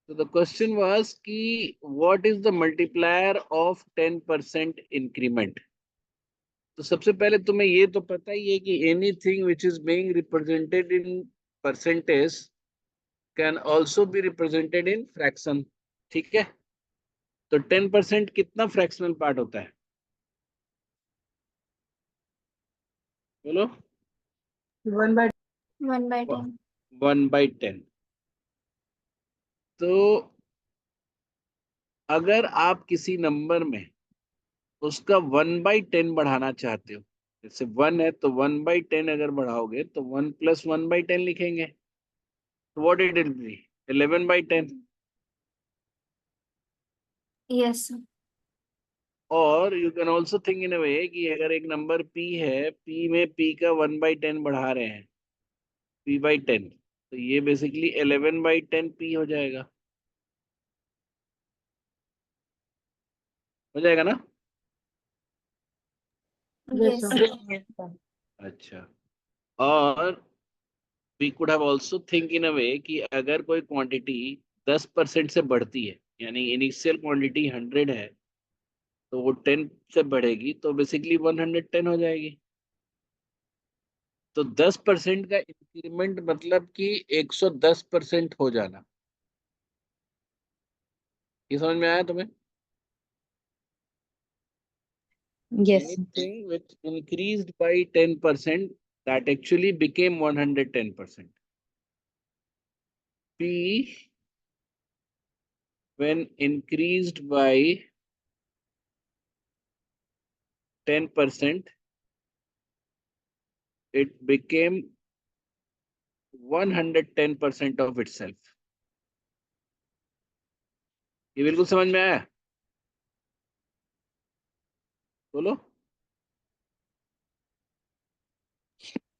So the question was कि what is the multiplier of 10% increment? तो सबसे पहले तुम्हें ये तो पता ही है कि anything which is being represented in percentage can also be represented in fraction. ठीक है, तो 10% कितना फ्रैक्शनल पार्ट होता है बोलो? 1/10. 1/10. 1/10. तो अगर आप किसी नंबर में उसका 1/10 बढ़ाना चाहते हो, जैसे 1 है तो 1/10 अगर बढ़ाओगे तो 1 + 1/10 लिखेंगे, तो what it will be? 11/10. Yes, sir. और you can also think in a way कि अगर एक नंबर p है, p में p का 1/10 बढ़ा रहे हैं, p/10, तो ये बेसिकली 11/10 p हो जाएगा ना? Yes, Yes, sir. sir. अच्छा, और we could have also think in a way कि अगर कोई क्वांटिटी 10% से बढ़ती है, यानी इनिशियल क्वांटिटी 100 है तो वो 10 से बढ़ेगी तो बेसिकली 110 हो जाएगी। तो 10% का इंक्रीमेंट मतलब कि 110% हो जाना। ये समझ में आया तुम्हें? Yes. Anything which increased by 10% that actually became 110%. P when increased by 10%, it became 110% of itself. ये बिल्कुल समझ में आया? बोलो।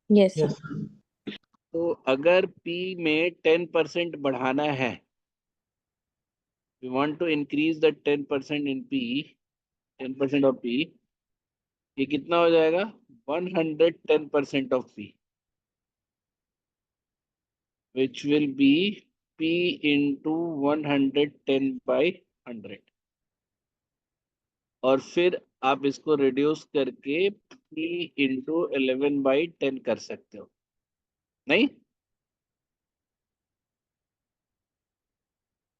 Yes, Yes. sir. तो अगर P में 10% बढ़ाना है, we want to increase the 10% in P, 10% of P, ये कितना हो जाएगा? 110% of P, which will be P into 110/100. और फिर आप इसको रिड्यूस करके P into 11/10 कर सकते हो, नहीं?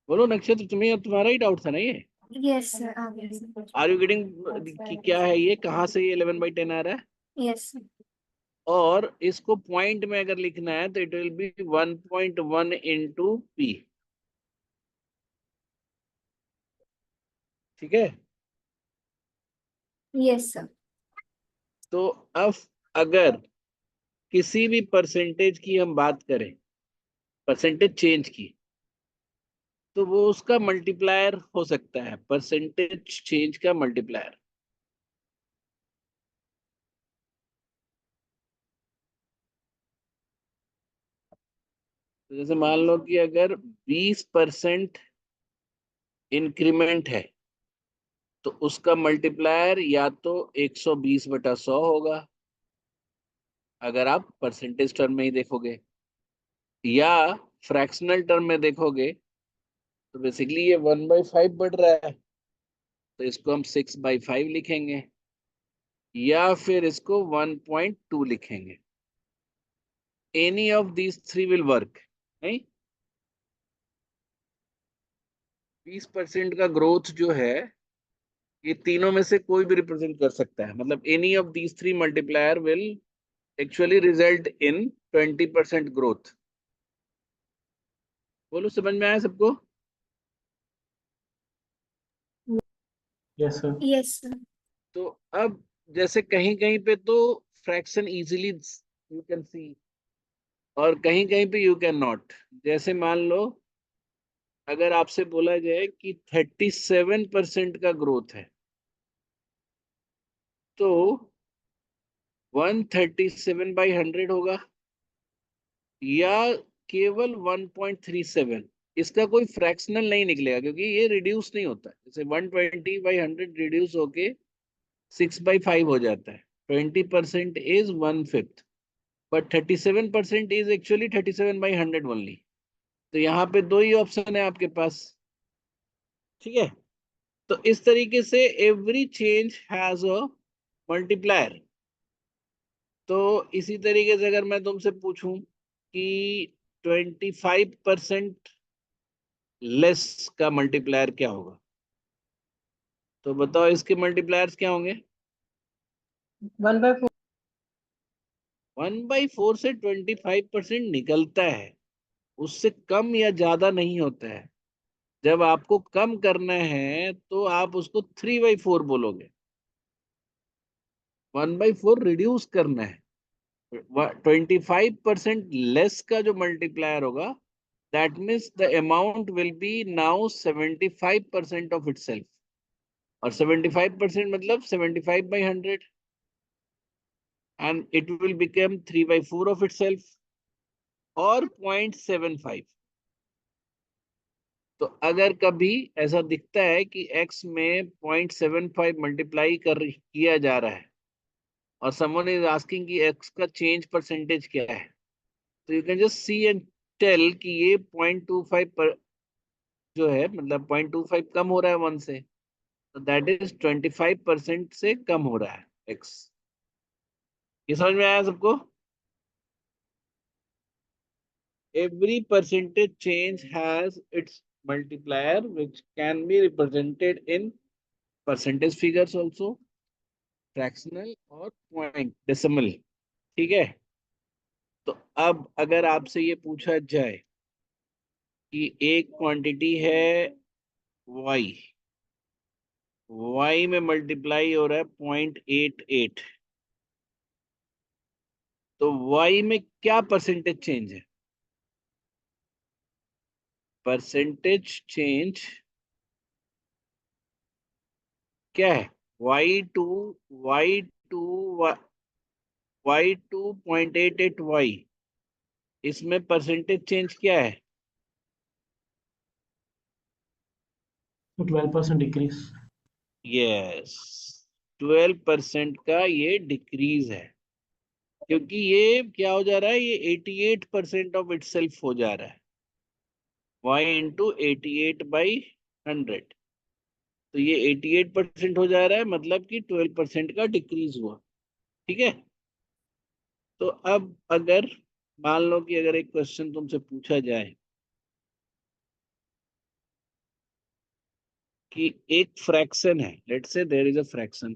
बोलो नक्षत्र, तुम्हारा ही डाउट था ना ये? Yes, sir. Yes, sir. Are you getting कि क्या है ये, कहाँ से ये 11/10 आ रहा है? Yes, sir. और इसको पॉइंट में अगर लिखना है तो it will B 1.1 into P। ठीक है? Yes, sir. तो अब अगर किसी भी परसेंटेज की हम बात करें, परसेंटेज चेंज की, तो वो उसका मल्टीप्लायर हो सकता है, परसेंटेज चेंज का मल्टीप्लायर। तो जैसे मान लो कि अगर 20% इंक्रीमेंट है तो उसका मल्टीप्लायर या तो 120/100 होगा, अगर आप परसेंटेज टर्म में ही देखोगे, या फ्रैक्शनल टर्म में देखोगे तो बेसिकली ये 1/5 बढ़ रहा है तो इसको हम 6/5 लिखेंगे, या फिर इसको 1.2 लिखेंगे। Any of these three will work, नहीं? 20% का ग्रोथ जो है ये तीनों में से कोई भी रिप्रेजेंट कर सकता है, मतलब any of these three multiplier will actually result in 20% growth. बोलो, समझ में आया सबको? Yes, sir. Yes, sir. तो अब जैसे कहीं कहीं पे तो fraction easily you can see और कहीं कहीं पे यू कैन नॉट। जैसे मान लो अगर आपसे बोला जाए कि 37% का ग्रोथ है तो 137/100 होगा, या केवल 1.37। इसका कोई फ्रैक्शनल नहीं निकलेगा क्योंकि ये रिड्यूस नहीं होता है। जैसे 120/100 रिड्यूस होके 6/5 हो जाता है। 20% is 1/5, but 37% is actually 37/100 only. तो यहाँ पे दो ही ऑप्शन है आपके पास, ठीक है। तो इस तरीके से every change has a multiplier. तो इसी तरीके से अगर मैं तुमसे पूछूं कि 25% लेस का मल्टीप्लायर क्या होगा, तो बताओ इसके मल्टीप्लायर्स क्या होंगे। 1/4. 1/4 से 25% निकलता है, उससे कम या ज्यादा नहीं होता है। जब आपको कम करना है तो आप उसको 3/4 बोलोगे। 1/4 रिड्यूस करना है, 25% लेस का जो मल्टीप्लायर होगा, that means the amount will be now 75% of it self. और 75% मतलब 75/100, and it will become 3/4 of it self और 0.75। तो अगर कभी ऐसा दिखता है कि x में 0.75 मल्टीप्लाई कर किया जा रहा है और समवन इज आस्किंग कि x का चेंज परसेंटेज क्या है, तो you can just see and tell कि ये 0.25 पर जो है, मतलब 0.25 कम हो रहा है 1 से, तो दैट इज 25% से कम हो रहा है x। ये समझ में आया सबको। Every percentage change has its multiplier, which can be represented in percentage figures also, fractional और point decimal, ठीक है। तो अब अगर आपसे ये पूछा जाए कि एक क्वांटिटी है y, y में मल्टीप्लाई हो रहा है 0.88, तो y में क्या परसेंटेज चेंज है। परसेंटेज चेंज क्या है, y2, y2, y2.88y, इसमें परसेंटेज चेंज क्या है। 12% डिक्रीज। यस, 12% का ये डिक्रीज है, क्योंकि ये क्या हो जा रहा है, ये 88% ऑफ इट सेल्फ हो जा रहा है, y इंटू 88/100। तो ये 88% हो जा रहा है, मतलब कि 12% का डिक्रीज हुआ, ठीक है। तो अब अगर मान लो कि अगर एक क्वेश्चन तुमसे पूछा जाए कि एक फ्रैक्शन है, let's say there is a fraction,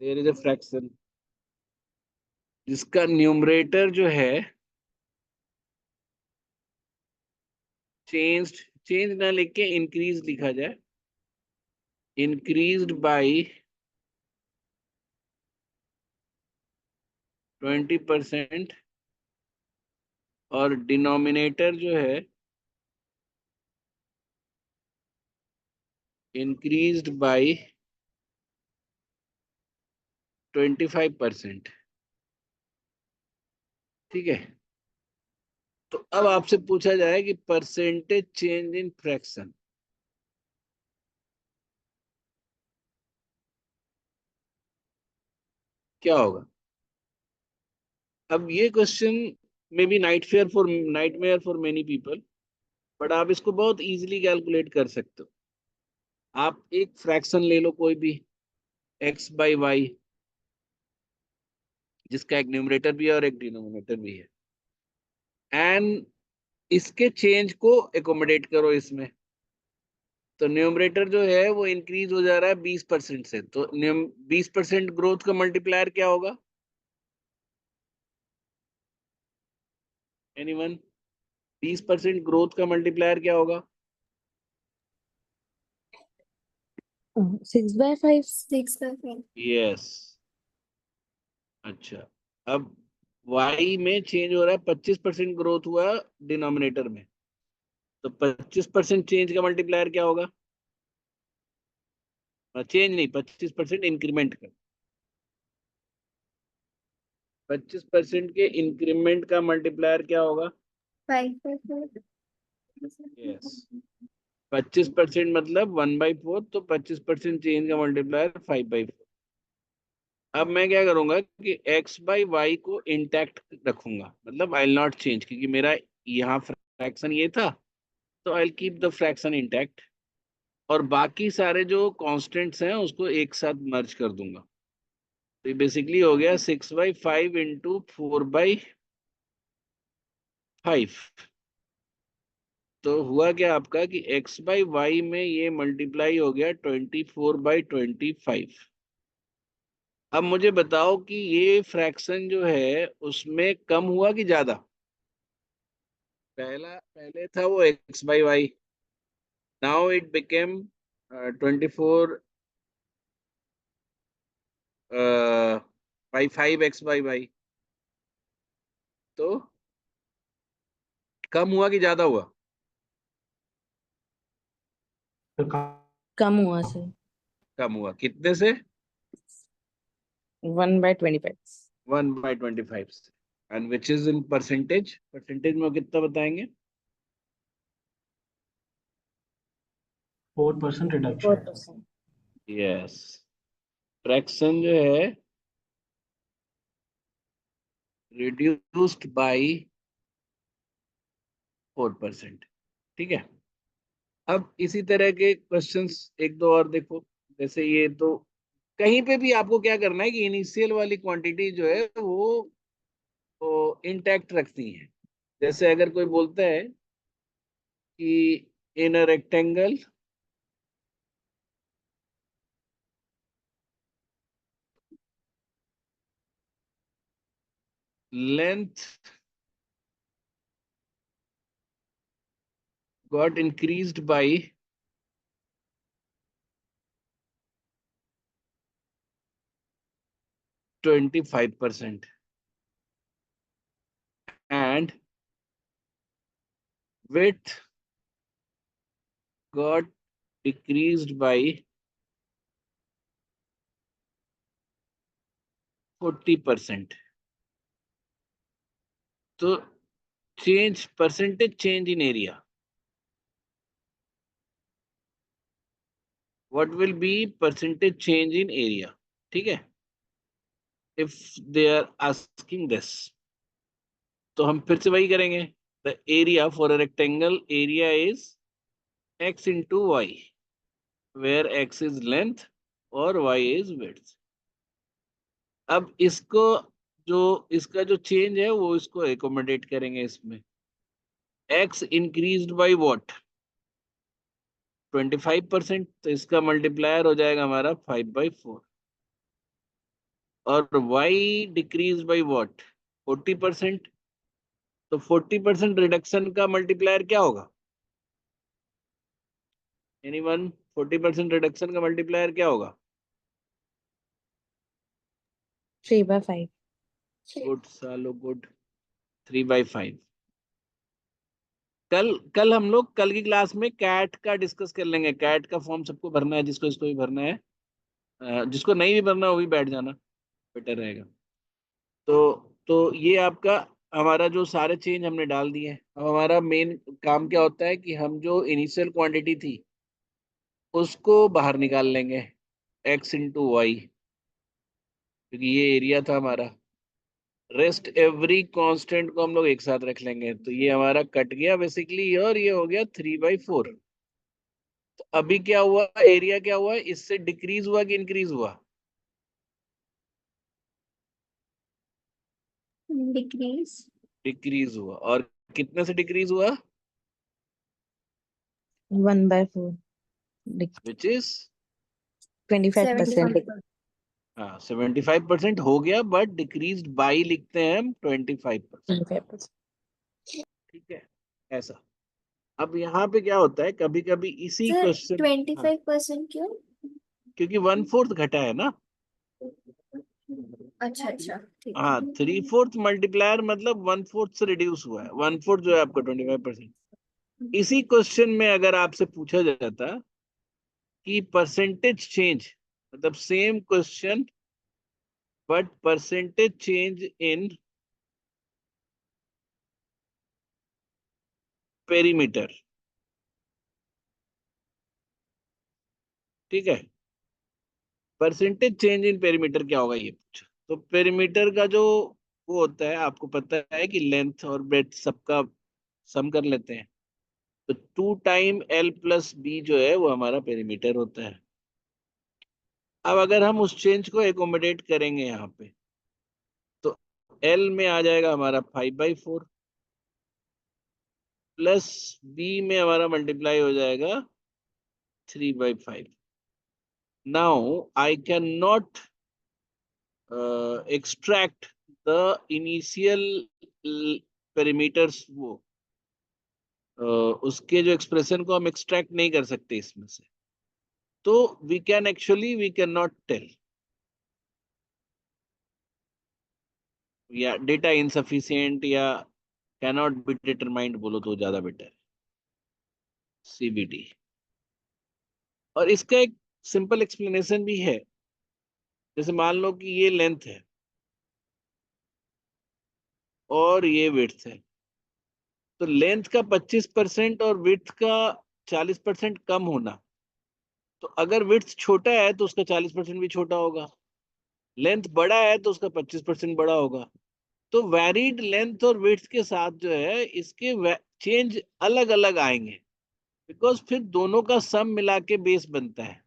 there is a fraction जिसका न्यूमरेटर जो है चेंज ना लिख के इंक्रीज लिखा जाए, इंक्रीज्ड बाय 20%, और डिनोमिनेटर जो है इंक्रीज्ड बाय 25%, ठीक है। तो अब आपसे पूछा जाए कि परसेंटेज चेंज इन फ्रैक्शन क्या होगा। अब ये question may be nightmare for many people, but आप इसको बहुत इजीली कैलकुलेट कर सकते हो। आप एक फ्रैक्शन ले लो कोई भी, x/y, जिसका एक न्यूमरेटर भी है और एक डिनोमिनेटर भी है, एंड इसके चेंज को एकोमोडेट करो इसमें। तो न्यूमरेटर जो है वो इंक्रीज हो जा रहा है 20% से, तो 20% ग्रोथ का मल्टीप्लायर क्या होगा, एनीवन। 20% ग्रोथ का मल्टीप्लायर क्या होगा। 6/5. 6/5. यस, अच्छा। अब y में चेंज हो रहा है, 25% ग्रोथ हुआ डिनोमिनेटर में, तो 25% चेंज का मल्टीप्लायर क्या होगा। चेंज नहीं, 25% इंक्रीमेंट का, 25% के इंक्रीमेंट का मल्टीप्लायर क्या होगा। 5/4. यस, 25% मतलब 1/4, तो 25% चेंज का मल्टीप्लायर 5/4। अब मैं क्या करूंगा कि x बाई वाई को इंटैक्ट रखूंगा, मतलब आई विल नॉट चेंज, क्योंकि मेरा यहाँ फ्रैक्शन ये था, तो I will keep the fraction intact, और बाकी सारे जो कांस्टेंट्स हैं उसको एक साथ मर्ज कर दूंगा। तो ये बेसिकली हो गया 6/5 इंटू 4/5। तो हुआ क्या आपका कि x बाई वाई में ये मल्टीप्लाई हो गया 24/25। अब मुझे बताओ कि ये फ्रैक्शन जो है उसमें कम हुआ कि ज्यादा? पहले था वो x/y, now it became 24 by 5 x/y। तो कम हुआ कि ज्यादा हुआ? कम हुआ सर। कम हुआ कितने से? 1/25। 1/25 से। And which is in percentage, percentage में वो कितना बताएंगे? 4% रिडक्शन। 4%। यस, फ्रैक्शन जो है रिड्यूस्ड बाय 4%। ठीक है। अब इसी तरह के क्वेश्चंस एक दो और देखो। जैसे ये तो कहीं पे भी आपको क्या करना है कि इनिशियल वाली क्वांटिटी जो है वो इंटैक्ट रखती है। जैसे अगर कोई बोलता है कि in a rectangle length got increased by 25% and width got decreased by 40%। तो change, percentage change in area, what will be percentage change in area? ठीक है, if they are asking this, तो हम फिर से वही करेंगे। The area for a rectangle area is x into y, where x is length और y is width. अब इसको, जो इसका जो चेंज है वो इसको एकोमोडेट करेंगे इसमें। x increased by what? 25%, तो इसका मल्टीप्लायर हो जाएगा हमारा 5/4। और y डिक्रीज बाय व्हाट? 40%, तो 40% रिडक्शन का मल्टीप्लायर क्या होगा? एनीवन? 40% रिडक्शन का मल्टीप्लायर क्या होगा? 3/5। गुड सालो गुड, 3/5। कल कल हम लोग कल की क्लास में कैट का डिस्कस कर लेंगे। कैट का फॉर्म सबको भरना है, जिसको इसको भी भरना है। जिसको नहीं भी भरना वो भी बैठ जाना, बेटर रहेगा। तो ये आपका, हमारा जो सारे चेंज हमने डाल दिए हैं। अब हमारा मेन काम क्या होता है कि हम जो इनिशियल क्वांटिटी थी उसको बाहर निकाल लेंगे, x इंटू वाई, क्योंकि ये एरिया था हमारा। रेस्ट एवरी कांस्टेंट को हम लोग एक साथ रख लेंगे, तो ये हमारा कट गया बेसिकली, और ये हो गया 3/4। तो अभी क्या हुआ, एरिया क्या हुआ, इससे डिक्रीज हुआ कि इंक्रीज हुआ? Decrease. डिक्रीज हुआ। और कितने से डिक्रीज हुआ? 1/4। Which is 25%। 75%. हाँ 75% हो गया, बट डिक्रीज बाई लिखते हैं हम 25%। 25%। ठीक है, ऐसा। अब यहाँ पे क्या होता है, कभी कभी इसी Sir, क्वेश्चन, हाँ, 25% क्यों? क्योंकि 1/4 घटा है ना। अच्छा अच्छा, ठीक हाँ, है। 3/4 मल्टीप्लायर मतलब 1/4 से रिड्यूस हुआ है। 1/4 जो है आपका 25%। इसी क्वेश्चन में अगर आपसे पूछा जाता कि परसेंटेज चेंज, मतलब same question but percentage change in perimeter, ठीक है, परसेंटेज चेंज इन पेरीमीटर क्या होगा ये पूछा। तो पेरीमीटर का जो वो होता है, आपको पता है कि लेंथ और ब्रेड्थ सबका सम कर लेते हैं। तो 2 टाइम L+B जो है वो हमारा पेरीमीटर होता है। अब अगर हम उस चेंज को एकोमोडेट करेंगे यहाँ पे, तो L में आ जाएगा हमारा 5/4, प्लस B में हमारा मल्टीप्लाई हो जाएगा 3/5। Now I can not extract the initial perimeters, वो उसके जो एक्सप्रेशन को हम एक्सट्रैक्ट नहीं कर सकते इसमें से। तो वी कैन नॉट टेल, या डेटा इनसफिशिएंट या कैनॉट बी डिटरमाइंड बोलो तो ज्यादा बेटर है, CBD। और इसका एक सिंपल एक्सप्लेनेशन भी है। जैसे मान लो कि ये लेंथ है और ये विड्थ है, तो लेंथ का 25% और विड्थ का 40% कम होना। तो अगर विड्थ छोटा है तो उसका 40% भी छोटा होगा, लेंथ बड़ा है तो उसका 25% बड़ा होगा। तो वैरिड लेंथ और विड्थ के साथ जो है इसके चेंज अलग अलग आएंगे, बिकॉज फिर दोनों का सम मिला के बेस बनता है।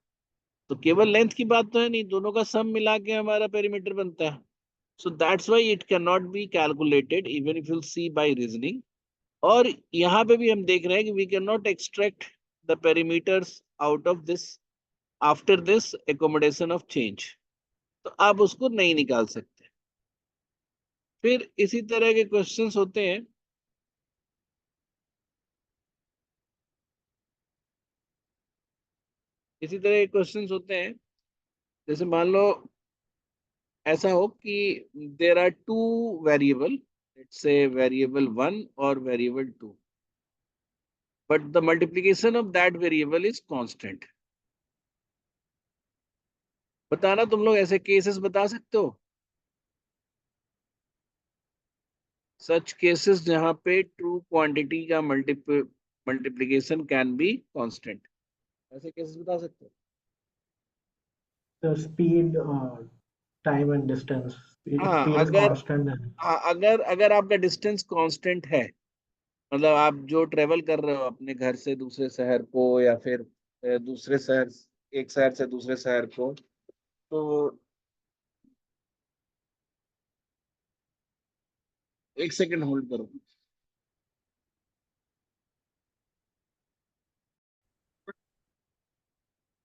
तो केवल लेंथ की बात तो है नहीं, दोनों का सम मिला के हमारा पेरीमीटर बनता है। So that's why it can not be calculated even if you see by reasoning. और यहाँ पे भी हम देख रहे हैं कि we can not extract the perimeters out of this after this accommodation of change. तो आप उसको नहीं निकाल सकते। फिर इसी तरह के क्वेश्चंस होते हैं। इसी तरह के क्वेश्चंस होते हैं, जैसे मान लो ऐसा हो कि there are two variable, let's say variable 1 और variable 2, but the multiplication of that variable is constant. बताना तुम लोग ऐसे केसेस बता सकते हो, सच केसेस जहां पे ट्रू क्वांटिटी का मल्टीप्लीकेशन कैन बी कांस्टेंट। ऐसे केसेस बता सकते हो? The speed, time and distance. हाँ Speed is अगर, constant and हाँ अगर अगर आपका डिस्टेंस कांस्टेंट है, मतलब आप जो ट्रेवल कर रहे हो अपने घर से दूसरे शहर को, या फिर दूसरे शहर, एक शहर से दूसरे शहर को, तो एक सेकंड होल्ड करो।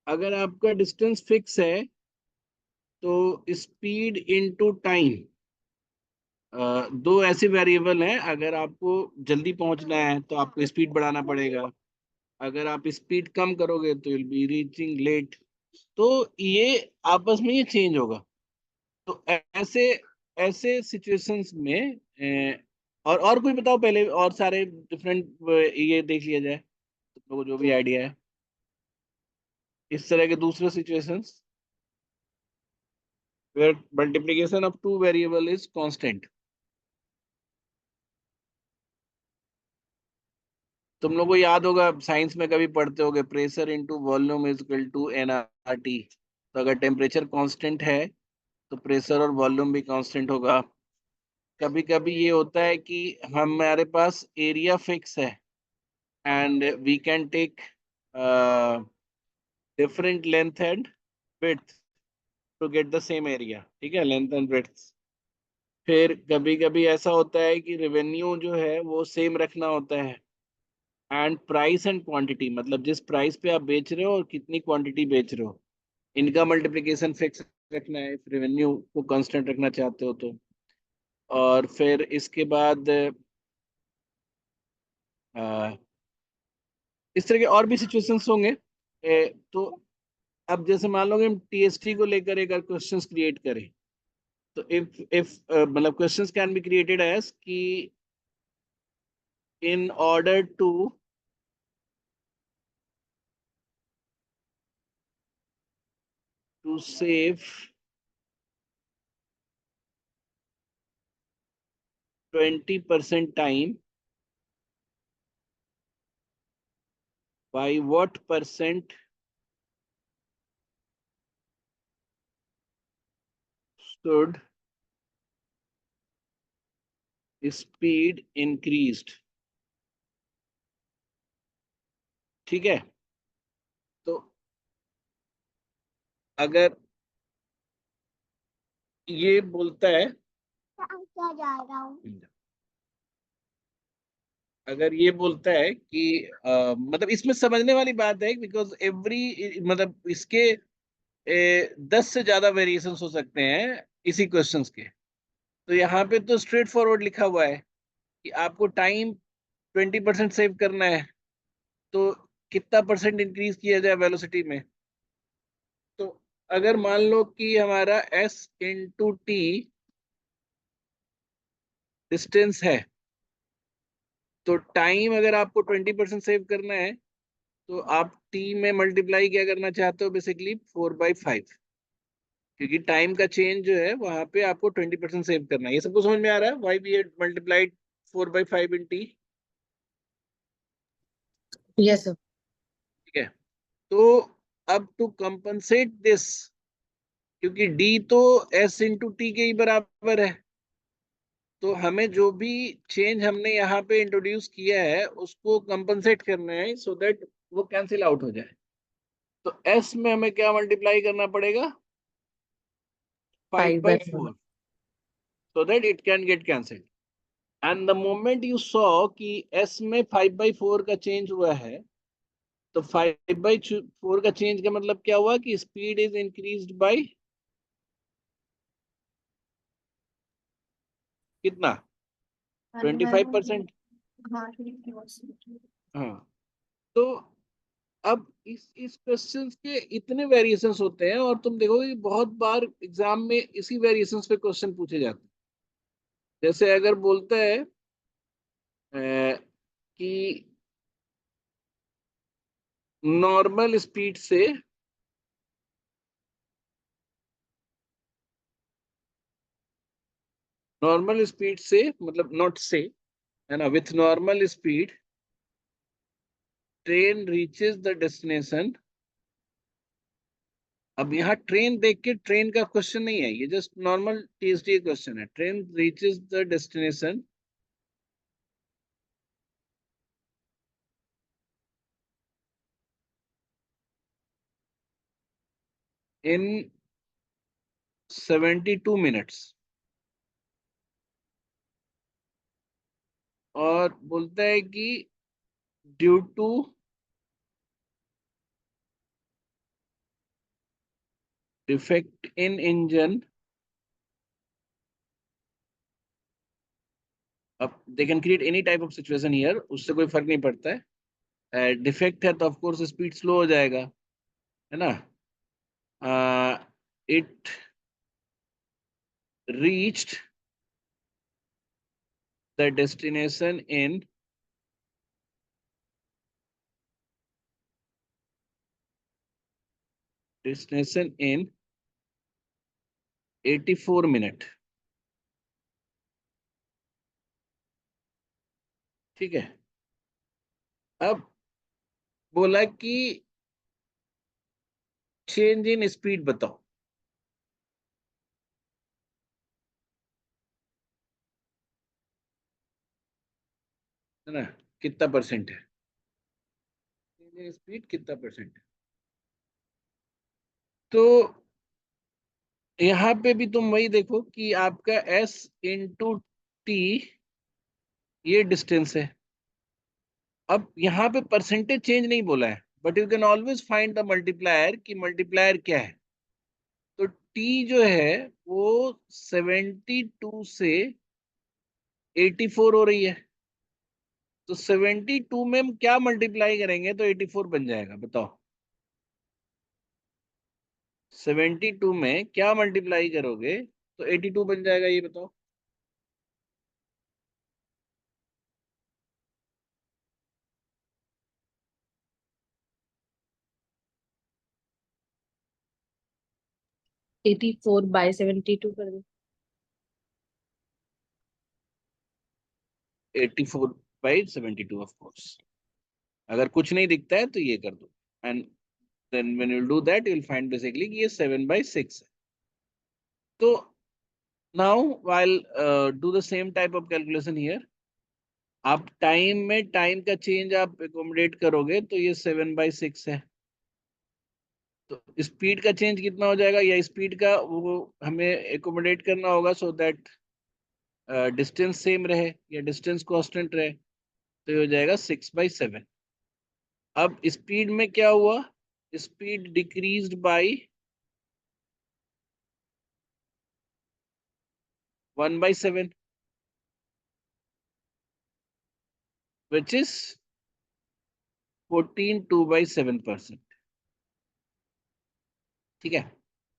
अगर आपका डिस्टेंस फिक्स है तो स्पीड इनटू टाइम, दो ऐसे वेरिएबल हैं। अगर आपको जल्दी पहुंचना है तो आपको स्पीड बढ़ाना पड़ेगा, अगर आप स्पीड कम करोगे तो विल बी रीचिंग लेट। तो ये आपस में ये चेंज होगा। तो ऐसे ऐसे सिचुएशंस में और कोई बताओ पहले, और सारे डिफरेंट ये देख लिया जाए तुम लोगों को जो भी आइडिया है इस तरह के दूसरे situations where multiplication of two variable is constant. तुम लोग को याद होगा, साइंस में कभी पढ़ते होगे, pressure into volume is equal to nRT। तो अगर टेम्परेचर कांस्टेंट है तो प्रेशर और वॉल्यूम भी कांस्टेंट होगा। कभी कभी ये होता है कि हमारे पास एरिया फिक्स है and we can take different length and width to get the same area, ठीक है, लेंथ एंड विड्थ। फिर कभी कभी ऐसा होता है कि रेवेन्यू जो है वो सेम रखना होता है, एंड प्राइस एंड क्वांटिटी, मतलब जिस प्राइस पे आप बेच रहे हो और कितनी क्वांटिटी बेच रहे हो, इनका मल्टीप्लिकेशन फिक्स रखना है रेवेन्यू को कांस्टेंट रखना चाहते हो तो। और फिर इसके बाद अ, इस तरह के और भी सिचुएशंस होंगे। तो अब जैसे मान लो कि हम TST को लेकर एक क्वेश्चंस क्रिएट करें, तो इफ मतलब questions can be created as कि in order to save 20% time, by what percent should speed increased. ठीक है, तो अगर ये बोलता है, क्या जा रहा हूँ। अगर ये बोलता है कि मतलब इसमें समझने वाली बात है, बिकॉज एवरी मतलब इसके 10 से ज्यादा वेरिएशंस हो सकते हैं इसी क्वेश्चंस के। तो यहाँ पे तो स्ट्रेट फॉरवर्ड लिखा हुआ है कि आपको टाइम 20% सेव करना है, तो कितना परसेंट इंक्रीज किया जाए वेलोसिटी में। तो अगर मान लो कि हमारा s इंटू टी डिस्टेंस है, तो टाइम अगर आपको 20% सेव करना है, तो आप टी में मल्टीप्लाई क्या करना चाहते हो, बेसिकली 4/5, क्योंकि टाइम का चेंज जो है वहां पे आपको 20% सेव करना है। ये सबको समझ में आ रहा है why we multiplied 4/5 in T? Yes, sir. ठीक है, तो अब टू कंपनसेट दिस, क्योंकि डी तो एस इंटू टी के ही बराबर है, तो हमें जो भी चेंज हमने यहाँ पे इंट्रोड्यूस किया है उसको कंपनसेट करना है, सो दैट वो कैंसिल आउट हो जाए। तो एस में हमें क्या मल्टीप्लाई करना पड़ेगा, 5/4. 5/4, so that it can get cancelled. And the moment you saw कि s में 5/4 का चेंज हुआ है, तो 5/4 का चेंज का मतलब क्या हुआ कि स्पीड इज इंक्रीज्ड बाय कितना, 25%। हाँ 25%। हाँ, तो अब इस क्वेश्चंस के इतने वेरिएशंस होते हैं, और तुम देखोगे बहुत बार एग्जाम में इसी वेरिएशंस पे क्वेश्चन पूछे जाते हैं। जैसे अगर बोलता है कि नॉर्मल स्पीड से मतलब नॉट से, है ना, with normal speed train reaches the destination. अब यहाँ ट्रेन देख के ट्रेन का क्वेश्चन नहीं है, ये जस्ट नॉर्मल टीएसडी क्वेश्चन है। Train reaches the destination in 72 minutes, और बोलता है कि due to defect in engine. अब they can create any type of situation here, उससे कोई फर्क नहीं पड़ता है। डिफेक्ट है तो ऑफ कोर्स स्पीड स्लो हो जाएगा, है ना। It reached the destination in 84 minute. ठीक है, अब बोला कि चेंज इन स्पीड बताओ, है ना, कितना परसेंट है चेंज इन स्पीड, कितना परसेंट है। तो यहाँ पे भी तुम वही देखो कि आपका s इंटू टी ये डिस्टेंस है। अब यहाँ पे परसेंटेज चेंज नहीं बोला है, but you can always find the multiplier, कि मल्टीप्लायर क्या है। तो t जो है वो 72 से 84 हो रही है, तो 72 में हम क्या मल्टीप्लाई करेंगे तो 84 बन जाएगा, बताओ। 72 में क्या मल्टीप्लाई करोगे तो 82 बन जाएगा, ये बताओ। $84/72 कर दो. 84/72 ऑफ कोर्स। अगर कुछ नहीं दिखता है तो ये कर दो, and then when you do that you will find basically कि ये 7/6 है। तो Now while do the same type of calculation here, आप टाइम में टाइम का चेंज आप एकोमोडेट करोगे तो ये 7/6 है। तो स्पीड का चेंज कितना हो जाएगा, या स्पीड का वो हमें एकोमोडेट करना होगा सो दैट डिस्टेंस सेम रहे या डिस्टेंस कांस्टेंट रहे, तो ये हो जाएगा 6/7। अब स्पीड में क्या हुआ, speed decreased bye 1/7 which is 14 2/7%। ठीक है,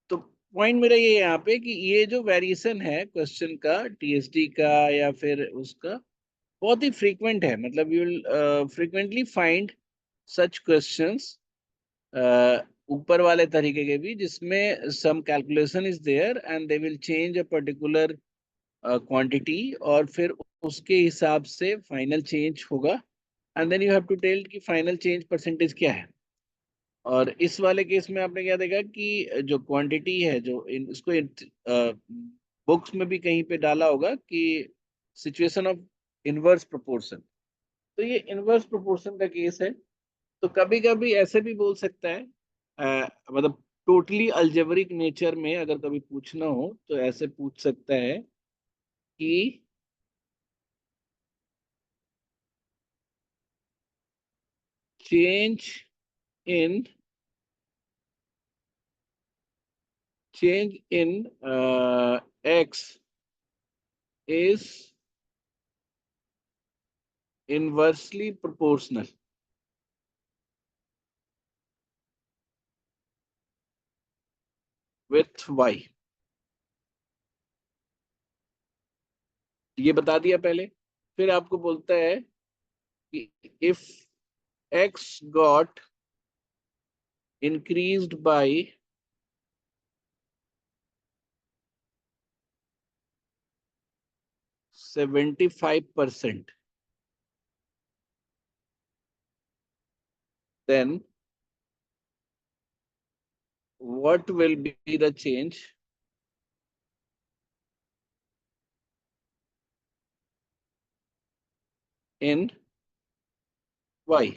तो पॉइंट मेरा ये यहाँ पे कि ये जो वेरिएशन है क्वेश्चन का टीएसडी का या फिर उसका, बहुत ही फ्रीक्वेंट है। मतलब you will frequently find such questions ऊपर वाले तरीके के भी, जिसमें some calculation is there and they will change a particular quantity, और फिर उसके हिसाब से फाइनल चेंज होगा, and then you have to tell कि फाइनल चेंज परसेंटेज क्या है। और इस वाले केस में आपने क्या देखा कि जो क्वांटिटी है, जो इसको बुक्स में भी कहीं पे डाला होगा कि सिचुएशन ऑफ इनवर्स प्रोपोर्शन, तो ये इनवर्स प्रोपोर्शन का केस है। तो कभी कभी ऐसे भी बोल सकता है, मतलब टोटली अलजेब्रिक नेचर में अगर कभी पूछना हो तो ऐसे पूछ सकता है कि change in x is inversely proportional with y। ये बता दिया पहले। फिर आपको बोलता है कि if x got increased by 75%, then what will be the change in y।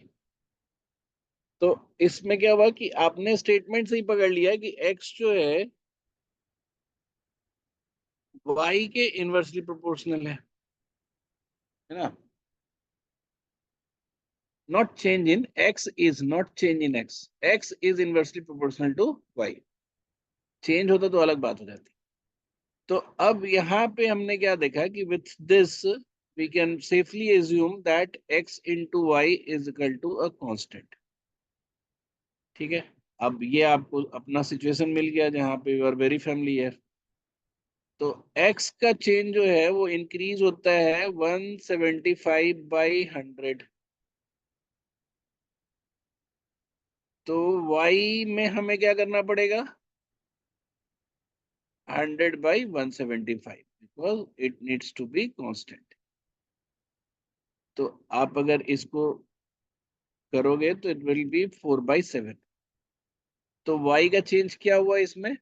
तो इसमें क्या हुआ कि आपने स्टेटमेंट से ही पकड़ लिया कि x जो है y के इनवर्सली प्रोपोर्शनल है ना। Not change in x is not change in x, x is inversely proportional to y। Change होता तो अलग बात हो जाती। तो अब यहाँ पे हमने क्या देखा कि with this we can safely assume that x into y is equal to a constant. ठीक है, अब ये आपको अपना सिचुएशन मिल गया जहाँ पे यू आर वेरी फैमिलियर। तो x का चेंज जो है वो इंक्रीज होता है 175/100। तो y में हमें क्या करना पड़ेगा, 100/175 because it needs to be constant। तो आप अगर इसको करोगे तो इट विल बी 4/7। तो y का चेंज क्या हुआ इसमें,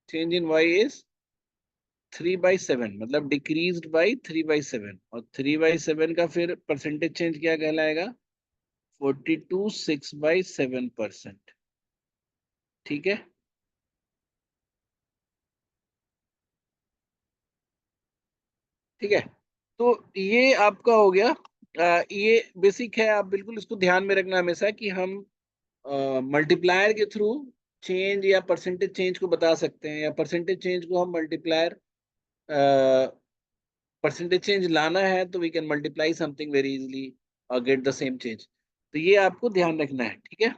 चेंज इन y इज 3/7, मतलब डिक्रीज्ड बाई 3/7, और 3/7 का फिर परसेंटेज चेंज क्या कहलाएगा, 42.6/7%। ठीक है, ठीक है। तो ये आपका हो गया। ये बेसिक है, आप बिल्कुल इसको ध्यान में रखना हमेशा कि हम मल्टीप्लायर के थ्रू चेंज या परसेंटेज चेंज को बता सकते हैं, या परसेंटेज चेंज को हम मल्टीप्लायर, परसेंटेज चेंज लाना है तो we can multiply something very easily और गेट द सेम चेंज। तो ये आपको ध्यान रखना है, ठीक है।